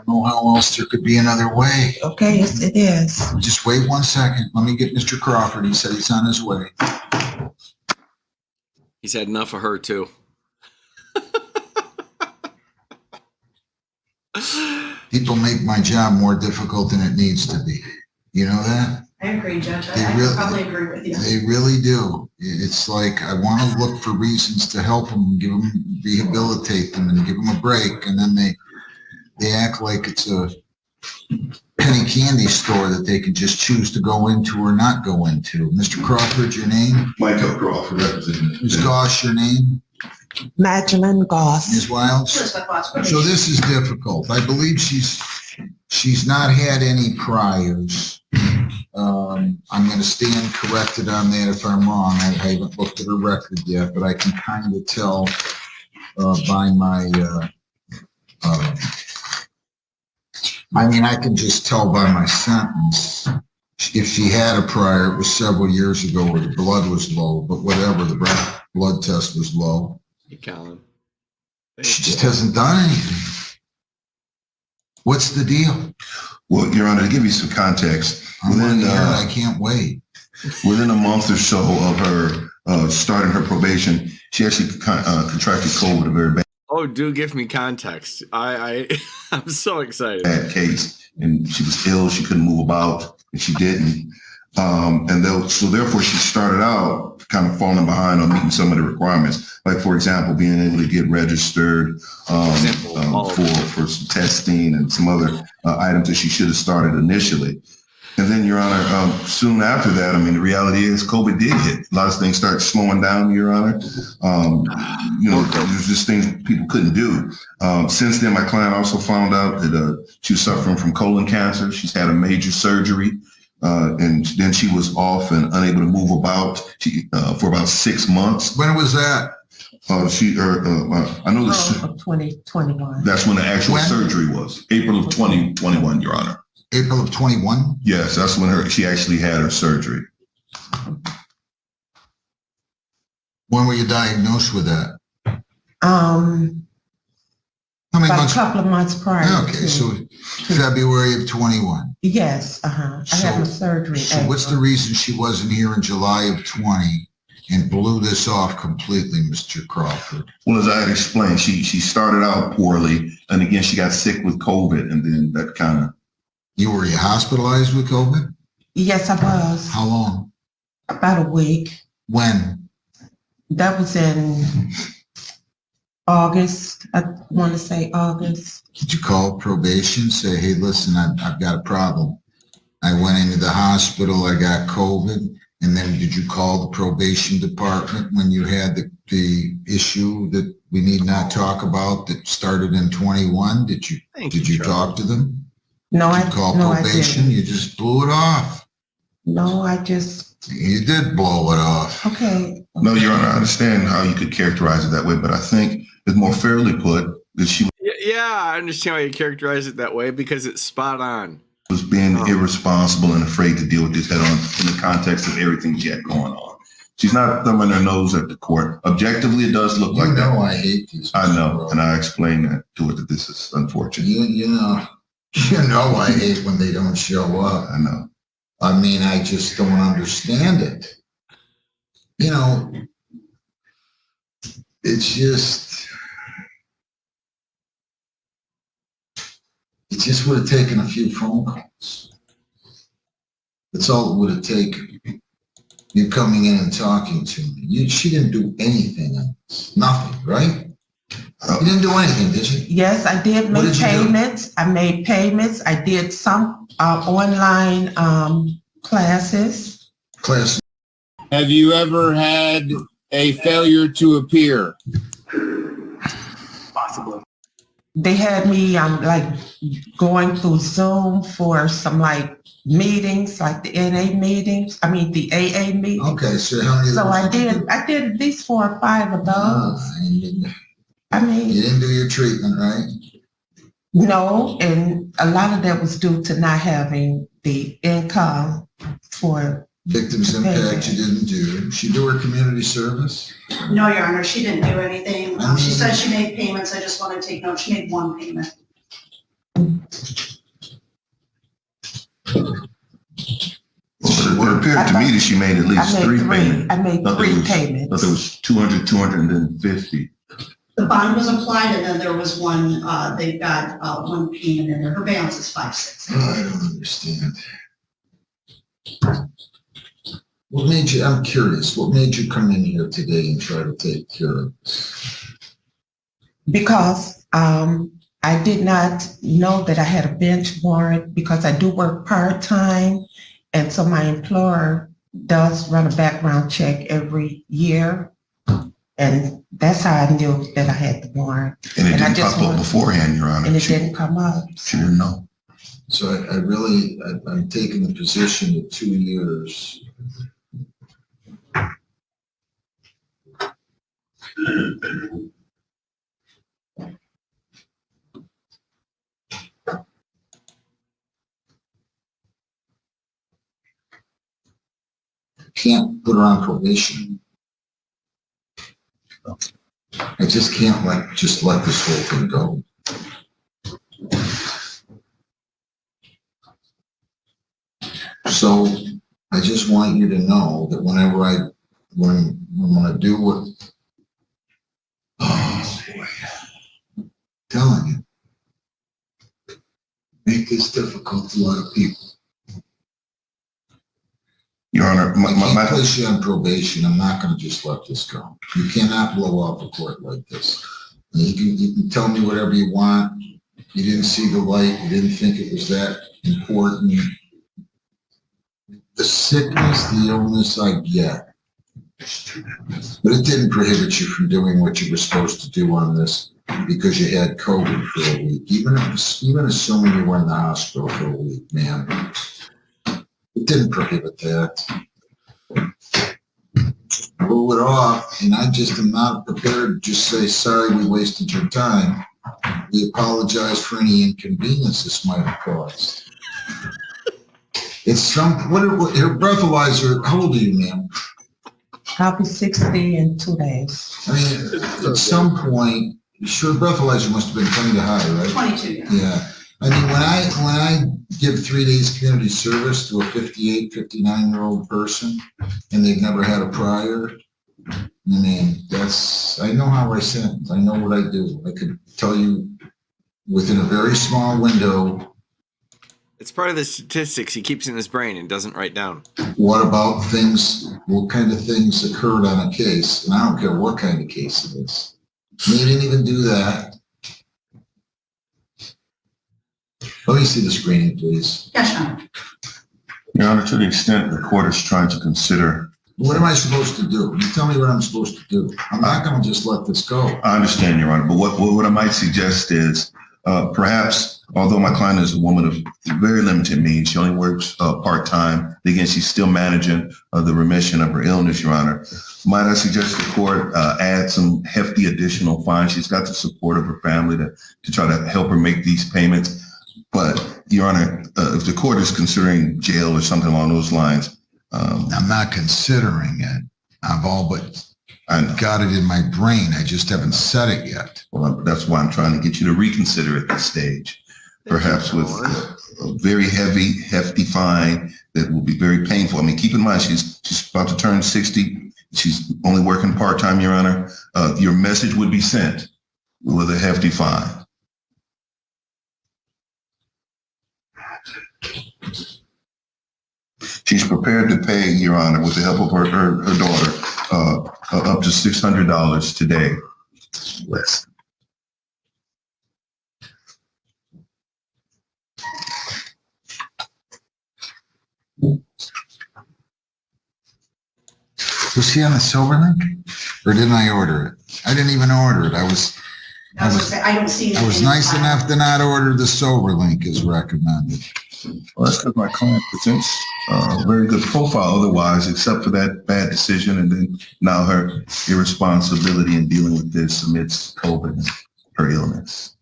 know how else there could be another way. Okay, yes, it is. Just wait 1 second. Let me get Mr. Crawford. He said he's on his way. He's had enough of her too. People make my job more difficult than it needs to be. You know that? I agree, Judge. They I really- probably agree with you. They really do. It's like I want to look for reasons to help them, give them, rehabilitate them, and give them a break, and then they act like it's a penny candy store that they can just choose to go into or not go into. Mr. Crawford, your name? Michael Crawford, representing. Ms. Goss, your name? Magdalene Goss. Ms. Wilds? So this is difficult. I believe she's not had any priors. I'm going to stand corrected on that if I'm wrong. I haven't looked at her record yet, but I can kind of tell by my, I can just tell by my sentence. If she had a prior, it was several years ago where the blood was low, but whatever, the blood test was low. Hey, Colin. She just hasn't done anything. What's the deal? Well, Your Honor, to give you some context, I can't wait. Within a month or so of her starting her probation, she actually contracted COVID, a very Oh, do give me context. I'm so excited. bad case, and she was ill. She couldn't move about, and she didn't. So therefore, she started out kind of falling behind on meeting some of the requirements, like for example, being able to get registered for some testing and some other items that she should have started initially. And then, Your Honor, soon after that, the reality is COVID did hit. A lot of things started slowing down, Your Honor. There's just things people couldn't do. Since then, my client also found out that she was suffering from colon cancer. She's had a major surgery. And then she was off and unable to move about for about 6 months. When was that? I know this. Of 2021. That's when the actual surgery was. April of 2021, Your Honor. April of 21? Yes, that's when she actually had her surgery. When were you diagnosed with that? About a couple of months prior. Okay, so February of 21. Yes, I had my surgery. So what's the reason she wasn't here in July of 20 and blew this off completely, Mr. Crawford? Well, as I had explained, she started out poorly, and again, she got sick with COVID, and then that kind of... Were you hospitalized with COVID? Yes, I was. How long? About a week. When? That was in August. I want to say August. Did you call probation, say, hey, listen, I've got a problem. I went into the hospital, I got COVID, and then did you call the probation department when you had the issue that we need not talk about that started in 21? Did you talk to them? No, I probation? didn't. You just blew it off. No, You did blow it off. Okay. No, Your Honor, I understand how you could characterize it that way, but I think it's more fairly put that she Yeah, I understand why you characterize it that way because it's spot on. was being irresponsible and afraid to deal with this head on in the context of everything she had going on. She's not thumbing her nose at the court. Objectively, it does look like that. I hate these. I know, and I explained that to her that this is unfortunate. You know I hate when they don't show up. I know. I just don't understand it. It's just, just would have taken a few phone calls. That's all it would have taken. You coming in and talking to me. She didn't do anything else. Nothing, right? You didn't do anything, did you? Yes, I did What make did you do? payments. I made payments. I did some online classes. Class. Have you ever had a failure to appear? Possibly. They had me like going through Zoom for some like meetings, like the NA meetings. I mean the AA meetings. Okay, so how many? So I did at least 4 or 5 of those. I mean, you didn't do your treatment, right? No, and a lot of that was due to not having the income for Victims impact you didn't do. She do her community service? No, Your Honor, she didn't do anything. I mean- She said she made payments. I just want to take note. She made one payment. Well, it appeared to me that she made at least I made 3 3. payments. I made Thought there 3 was- payments. Thought there was 200, 250. The bond was applied and then there was one, they've got one payment in there. Her balance is 560. I don't understand. What made you, I'm curious, what made you come in here today and try to take care of this? Because I did not know that I had a bench warrant because I do work part-time. And so my employer does run a background check every year. And that's how I knew that I had the warrant. And it I didn't just pop up wanted- beforehand, Your Honor. And it didn't come up. She didn't know. So I'm taking the position that 2 years. Can't put her on probation. I just can't let this whole thing go. So I just want you to know that whenever when I do what, oh boy, I'm telling you, make this difficult to a lot of people. Your Honor, I can't place you on probation. I'm not going to just let this go. You cannot blow up a court like this. You can tell me whatever you want. You didn't see the light. You didn't think it was that important. The sickness, the illness, I get. But it didn't prohibit you from doing what you were supposed to do on this because you had COVID for a week. Even assuming you were in the hospital for a week, man. It didn't prohibit that. Blew it off, and I just am not prepared to just say, sorry, we wasted your time. We apologize for any inconvenience this might have caused. It's her breathalyzer, how old are you, ma'am? I'll be 60 in 2 days. I mean, at some point, sure, breathalyzer must have been kind of high, right? 22, yeah. Yeah. I mean, when I give 3 days community service to a 58, 59-year-old person, and they've never had a prior, I mean, I know how I sentence. I know what I do. I could tell you within a very small window. It's part of the statistics he keeps in his brain and doesn't write down. What about things, what kind of things occurred on a case? And I don't care what kind of case it is. And you didn't even do that. Let me see the screening, please. Yes, Your Honor. Your Honor, to the extent the court is trying to consider. What am I supposed to do? You tell me what I'm supposed to do. I'm not going to just let this go. I understand, Your Honor, but what I might suggest is perhaps, although my client is a woman of very limited means, she only works part-time. Again, she's still managing the remission of her illness, Your Honor. Might I suggest the court add some hefty additional fines? She's got the support of her family to try to help her make these payments. But, Your Honor, if the court is considering jail or something along those lines. I'm not considering it. I've all but got it in my brain. I just haven't said it yet. Well, that's why I'm trying to get you to reconsider at this stage. Perhaps with a very hefty fine that will be very painful. I mean, keep in mind, she's about to turn 60. She's only working part-time, Your Honor. Your message would be sent with a hefty fine. She's prepared to pay, Your Honor, with the help of her daughter, up to $600 today. Less. Was she on the Silver Link? Or didn't I order it? I didn't even order it. I was I don't see. I was nice enough to not order the Silver Link as recommended. Well, that's because my client presents a very good profile otherwise, except for that bad decision and then now her irresponsibility in dealing with this amidst COVID and her illness.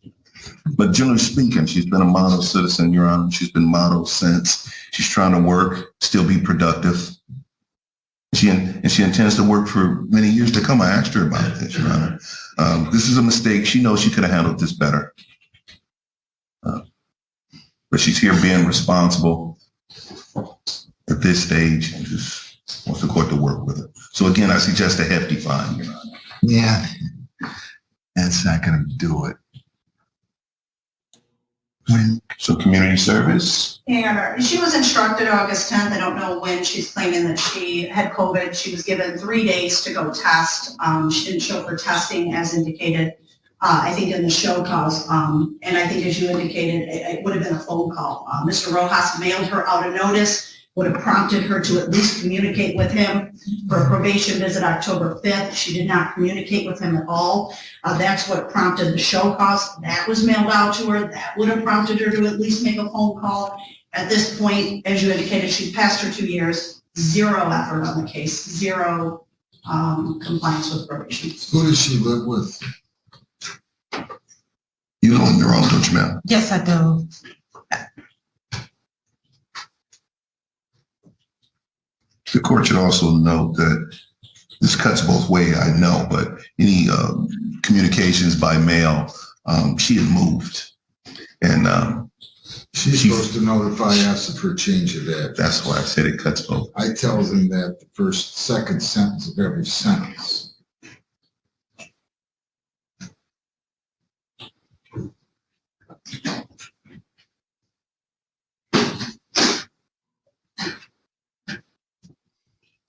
But generally speaking, she's been a model citizen, Your Honor. She's been modeled since. She's trying to work, still be productive. She intends to work for many years to come. I asked her about this, Your Honor. This is a mistake. She knows she could have handled this better. But she's here being responsible at this stage and just wants the court to work with her. So again, I suggest a hefty fine, Your Honor. Yeah, that's not going to do it. So community service? And she was instructed August 10th. I don't know when she's claiming that she had COVID. She was given 3 days to go test. She didn't show for testing as indicated, I think in the show cause. And I think as you indicated, it would have been a phone call. Mr. Rojas mailed her out a notice, would have prompted her to at least communicate with him for a probation visit October 5th. She did not communicate with him at all. That's what prompted the show cause. That was mailed out to her. That would have prompted her to at least make a phone call. At this point, as you indicated, she's passed her 2 years, zero effort on the case, zero compliance with probation. Who does she live with? You live on your own, don't you, ma'am? Yes, I do. The court should also note that this cuts both ways, I know, but any communications by mail, she had moved. And She's supposed to notify us of her change of address. That's why I said it cuts both. I tell them that the second sentence of every sentence.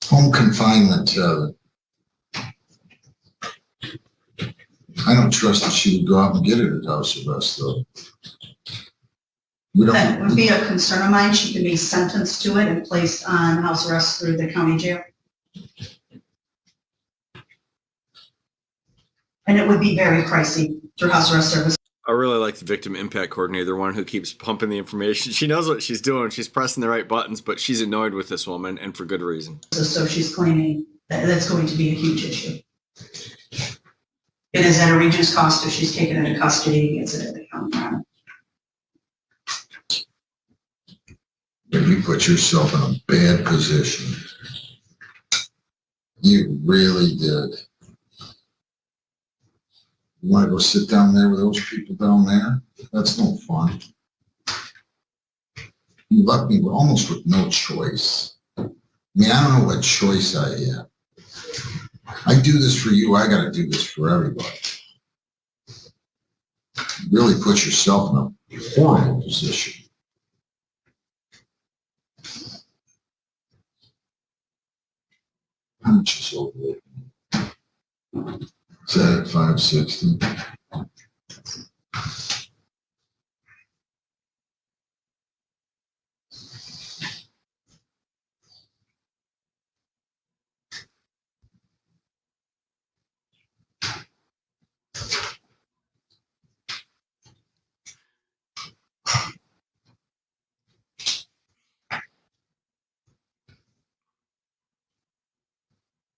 Home confinement, I don't trust that she would go out and get it at house arrest, though. That would be a concern of mine. She can be sentenced to it and placed on house arrest through the county jail. And it would be very pricey through house arrest service. I really like the victim impact coordinator, the one who keeps pumping the information. She knows what she's doing. She's pressing the right buttons, but she's annoyed with this woman, and for good reason. So she's claiming that that's going to be a huge issue. It is at a reduced cost if she's taken into custody, gets it at the county. You put yourself in a bad position. You really did. You want to go sit down there with those people down there? That's no fun. You left me almost with no choice. I mean, I don't know what choice I have. I do this for you. I got to do this for everybody. You really put yourself in a horrible position. How much is over there? Is that at 560?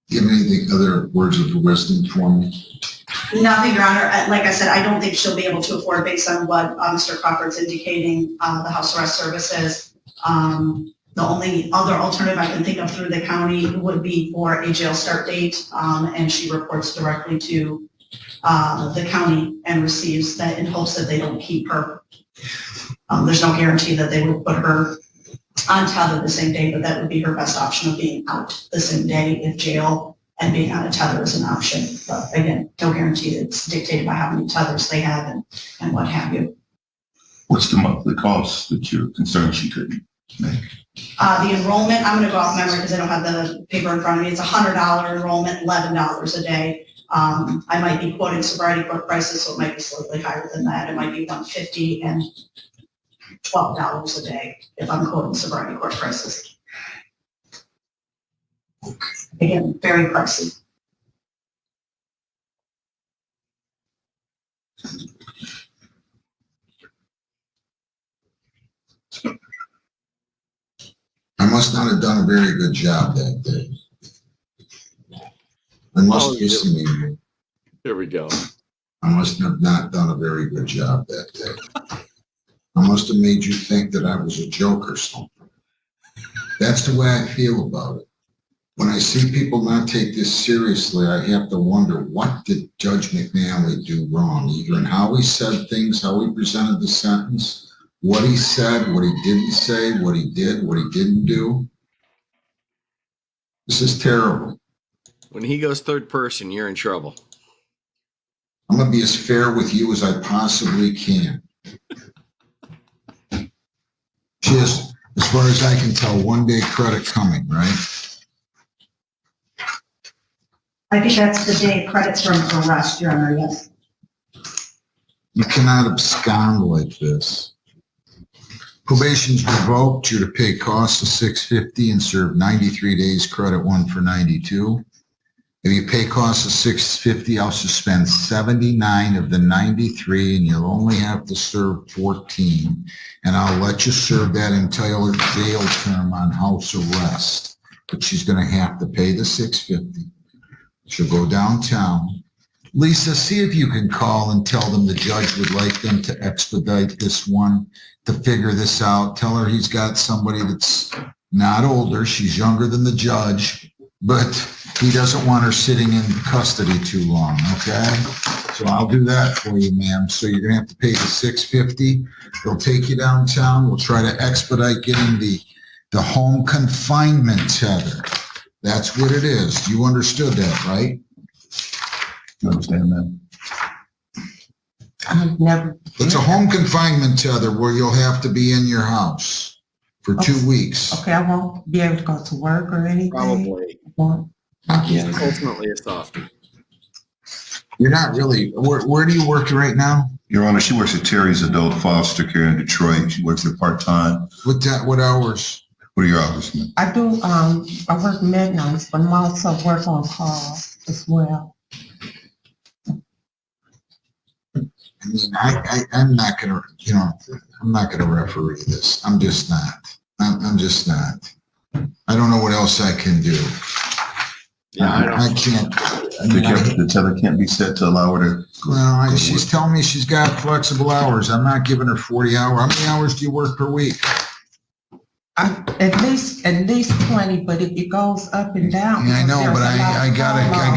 Do you have anything, other words of wisdom for me? Nothing, Your Honor. Like I said, I don't think she'll be able to afford based on what Mr. Crawford's indicating the house arrest services. The only other alternative I can think of through the county would be for a jail start date, and she reports directly to the county and receives that in hopes that they don't keep her. There's no guarantee that they would put her on tether the same day, but that would be her best option of being out the same day if jail and being on a tether is an option. But again, no guarantee. It's dictated by how many tethers they have and what have you. What's the monthly cost that you're concerned she couldn't make? The enrollment, I'm gonna go off memory because I don't have the paper in front of me. It's $100 enrollment, $11 a day. I might be quoting sobriety court prices, so it might be slightly higher than that. It might be $150 and $12 a day if I'm quoting sobriety court prices. Again, very pricey. I must not have done a very good job that day. I must listen to you. Here we go. I must have not done a very good job that day. I must have made you think that I was a joke or something. That's the way I feel about it. When I see people not take this seriously, I have to wonder, what did Judge McNally do wrong? Either in how he said things, how he presented the sentence, what he said, what he didn't say, what he did, what he didn't do. This is terrible. When he goes third person, you're in trouble. I'm going to be as fair with you as I possibly can. Just, as far as I can tell, 1 day credit coming, right? I think that's the day credits from arrest, Your Honor, yes. You cannot abscond like this. Probation's revoked, you're to pay costs of $650 and serve 93 days, credit 1 for 92. If you pay costs of $650, I'll suspend 79 of the 93 and you'll only have to serve 14. And I'll let you serve that entire jail term on house arrest. But she's gonna have to pay the $650. She'll go downtown. Lisa, see if you can call and tell them the judge would like them to expedite this one, to figure this out. Tell her he's got somebody that's not older. She's younger than the judge, but he doesn't want her sitting in custody too long, okay? So I'll do that for you, ma'am. So you're gonna have to pay the $650. They'll take you downtown. We'll try to expedite getting the home confinement tether. That's what it is. You understood that, right? You understand that? I've never. It's a home confinement tether where you'll have to be in your house for 2 weeks. Okay, I won't be able to go to work or anything? Probably. Ultimately a softie. You're not really, where do you work right now? Your Honor, she works at Terry's Adult Foster Care in Detroit. She works there part-time. What hours? What are your hours, ma'am? I do, I work midnights, but I'm also work on call as well. I mean, I'm not gonna, I'm not gonna referee this. I'm just not. I'm just not. I don't know what else I can do. Yeah, I can't. The tether can't be set to allow her to. Well, she's telling me she's got flexible hours. I'm not giving her 40 hours. How many hours do you work per week? At least 20, but it goes up and down. Yeah, I know, but I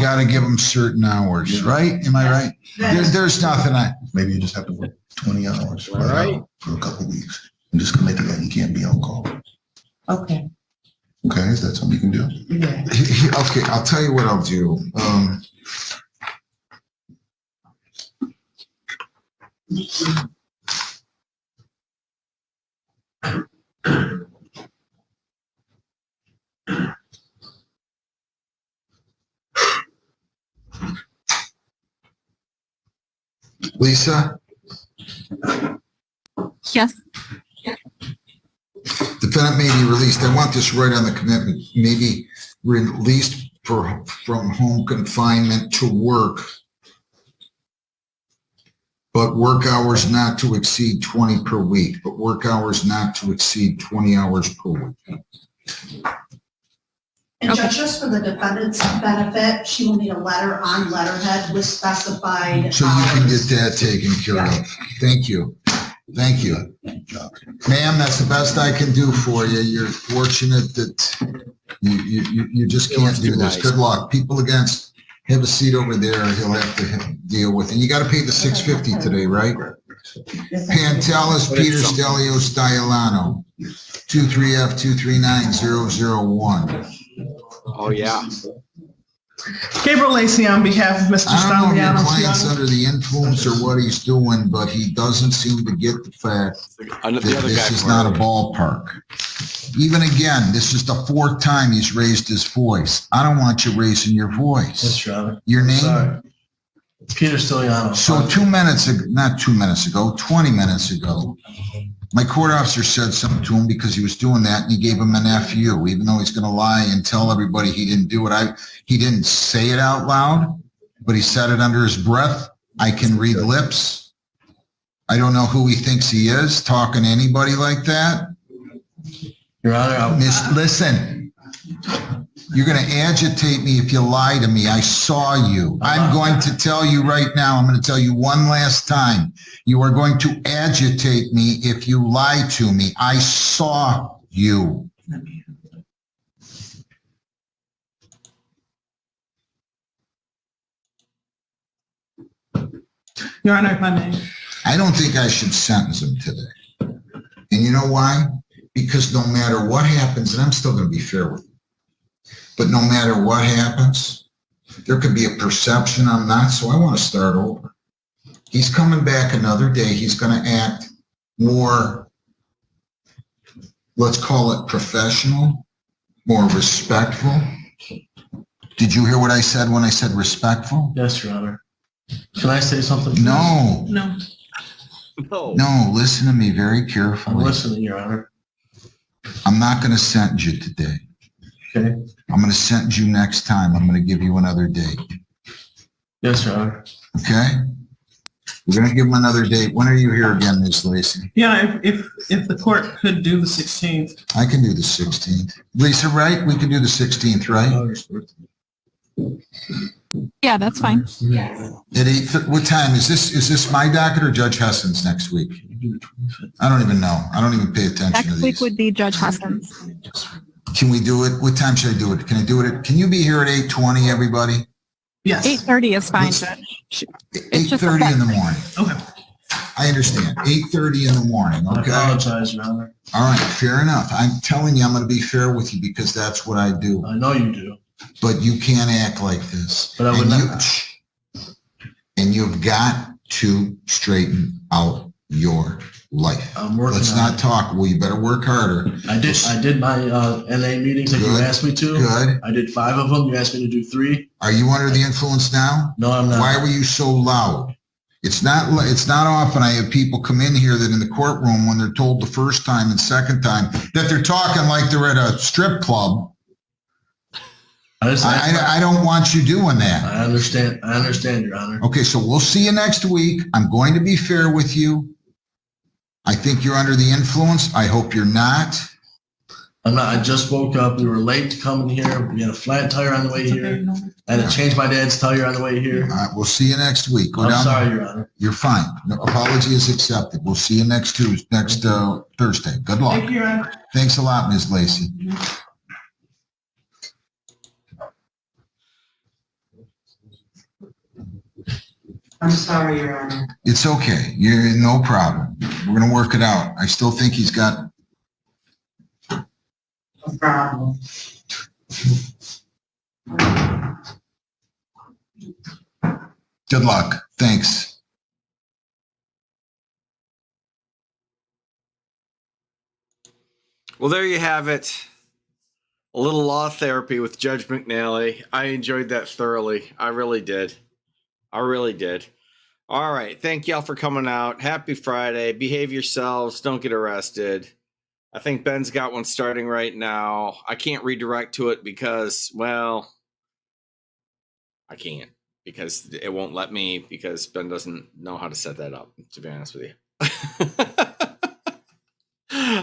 gotta give them certain hours, right? Am I right? There's nothing Maybe you just have to work 20 hours All right. for a couple of weeks and just commit to that. You can't be on call. Okay. Okay, is that something you can do? Yeah. Okay, I'll tell you what I'll do. Lisa? Yes. Defendant may be released. I want this right on the commitment. May be released from home confinement to work, but work hours not to exceed 20 per week, but work hours not to exceed 20 hours per week. And Judge, just for the defendant's benefit, she will need a letter on letterhead with specified. So you can get that taken care of. Thank you. Thank you. Ma'am, that's the best I can do for you. You're fortunate that you just can't do this. Good luck. People against, have a seat over there. He'll have to deal with it. You got to pay the $650 today, right? Pantelis, Peter Stelio, Stiolano, 23F239001. Oh, yeah. Gabriel Lacey on behalf of Mr. I don't know if your Stallianos. client's Your Honor. under the influence or what he's doing, but he doesn't seem to get the fact that this is not a ballpark. Even again, this is the 4th time he's raised his voice. I don't want you raising your voice. Yes, Your Honor. Your name? Sorry. It's Peter Stilliano. So 2 minutes ago, not 2 minutes ago, 20 minutes ago, my court officer said something to him because he was doing that, and he gave him an FU, even though he's going to lie and tell everybody he didn't do it. He didn't say it out loud, but he said it under his breath. I can read lips. I don't know who he thinks he is, talking to anybody like that. Your Honor, Listen, you're going to agitate me if you lie to me. I saw you. I'm going to tell you right now, I'm going to tell you one last time. You are going to agitate me if you lie to me. I saw you. Your Honor, if I may. I don't think I should sentence him today. And you know why? Because no matter what happens, and I'm still going to be fair with you, but no matter what happens, there could be a perception I'm not, so I want to start over. He's coming back another day. He's going to act more, let's call it professional, more respectful. Did you hear what I said when I said respectful? yes, Your Honor. Can I say something? please? No. No. No, listen to me very I'm carefully. listening, Your Honor. I'm not going to sentence you today. Okay. I'm going to sentence you next time. I'm going to give you another date. Yes, Your Honor. Okay? We're going to give him another date. When are you here again, Ms. Lacy? Yeah, if the court could do the 16th. I can do the 16th. Lisa, right? We can do the 16th, right? Yeah, that's fine. At 8, what time? Is this my docket or Judge Hessen's next week? I don't even know. I don't even pay attention to Next week these. would be Judge Hessen's. Can we do it? What time should I do it? Can I do it can you be here at 8:20, everybody? Yes. 8:30 is fine, Judge. It's just a 8:30 in the fact. morning. Okay. I understand. 8:30 in the morning, I okay? apologize, Your Honor. All right, fair enough. I'm telling you, I'm going to be fair with you because that's what I do. I know you do. But you can't act like this. But I would not. And you've got to straighten out your life. I'm working Let's on not it. talk. Well, you better work harder. I did my NA meetings that you Good. asked me to. Good. I did 5 of them. You asked me to do 3. Are you under the influence now? No, I'm not. Why were you so loud? It's not often I have people come in here that in the courtroom when they're told the first time and second time that they're talking like they're at a strip club. I don't want you doing that. I understand, Your Honor. Okay, so we'll see you next week. I'm going to be fair with you. I think you're under the influence. I hope you're not. I'm not. I just woke up. We were late to come in here. We had a flat tire on the way here. I had to change my dad's tire on the way here. All right, we'll see you next week. Go I'm down sorry, there. Your Honor. You're fine. No, apology is accepted. We'll see you next Thursday. Good luck. Thank you, Your Honor. Thanks a lot, Ms. Lacy. I'm sorry, Your Honor. It's okay. You're no problem. We're going to work it out. I still think he's got. No problem. Good luck. Thanks. Well, there you have it. A little law therapy with Judge McNally. I enjoyed that thoroughly. I really did. I really did. All right. Thank y'all for coming out. Happy Friday. Behave yourselves. Don't get arrested. I think Ben's got one starting right now. I can't redirect to it because, well, I can't because it won't let me because Ben doesn't know how to set that up, to be honest with you.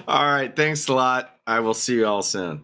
All right. Thanks a lot. I will see you all soon.